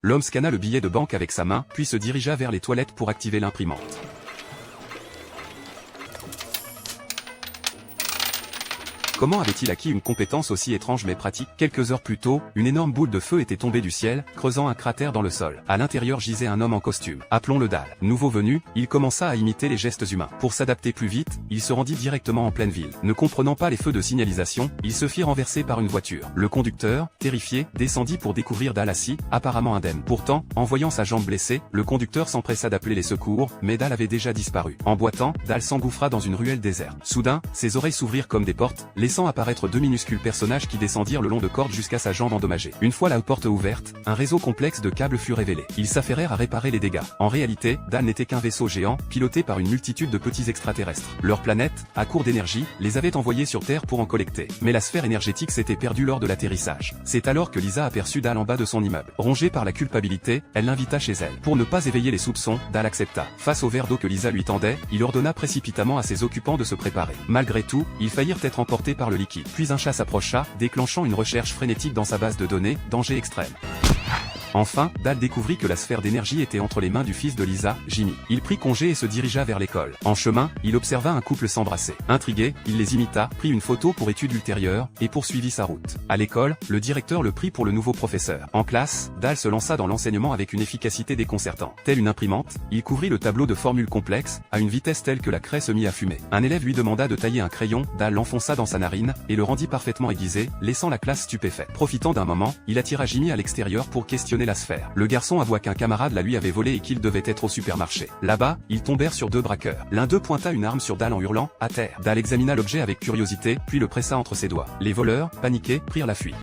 L'homme scanna le billet de banque avec sa main, puis se dirigea vers les toilettes pour activer l'imprimante. Comment avait-il acquis une compétence aussi étrange mais pratique? Quelques heures plus tôt, une énorme boule de feu était tombée du ciel, creusant un cratère dans le sol. À l'intérieur gisait un homme en costume. Appelons-le Dal. Nouveau venu, il commença à imiter les gestes humains. Pour s'adapter plus vite, il se rendit directement en pleine ville. Ne comprenant pas les feux de signalisation, il se fit renverser par une voiture. Le conducteur, terrifié, descendit pour découvrir Dal assis, apparemment indemne. Pourtant, en voyant sa jambe blessée, le conducteur s'empressa d'appeler les secours, mais Dal avait déjà disparu. En boitant, Dal s'engouffra dans une ruelle déserte. Soudain, ses oreilles s'ouvrirent comme des portes, laissant apparaître deux minuscules personnages qui descendirent le long de cordes jusqu'à sa jambe endommagée. Une fois la porte ouverte, un réseau complexe de câbles fut révélé. Ils s'affairèrent à réparer les dégâts. En réalité, Dal n'était qu'un vaisseau géant, piloté par une multitude de petits extraterrestres. Leur planète, à court d'énergie, les avait envoyés sur Terre pour en collecter. Mais la sphère énergétique s'était perdue lors de l'atterrissage. C'est alors que Lisa aperçut Dal en bas de son immeuble. Rongée par la culpabilité, elle l'invita chez elle. Pour ne pas éveiller les soupçons, Dal accepta. Face au verre d'eau que Lisa lui tendait, il ordonna précipitamment à ses occupants de se préparer. Malgré tout, ils faillirent être emportés par le liquide. Puis un chat s'approcha, déclenchant une recherche frénétique dans sa base de données, danger extrême. Enfin, Dal découvrit que la sphère d'énergie était entre les mains du fils de Lisa, Jimmy. Il prit congé et se dirigea vers l'école. En chemin, il observa un couple s'embrasser. Intrigué, il les imita, prit une photo pour étude ultérieure, et poursuivit sa route. À l'école, le directeur le prit pour le nouveau professeur. En classe, Dal se lança dans l'enseignement avec une efficacité déconcertante. Telle une imprimante, il couvrit le tableau de formules complexes, à une vitesse telle que la craie se mit à fumer. Un élève lui demanda de tailler un crayon, Dal l'enfonça dans sa narine, et le rendit parfaitement aiguisé, laissant la classe stupéfaite. Profitant d'un moment, il attira Jimmy à l'extérieur pour questionner la sphère. Le garçon avoua qu'un camarade la lui avait volé et qu'il devait être au supermarché. Là-bas, ils tombèrent sur deux braqueurs. L'un d'eux pointa une arme sur Dal en hurlant « à terre ». Dal examina l'objet avec curiosité, puis le pressa entre ses doigts. Les voleurs, paniqués, prirent la fuite.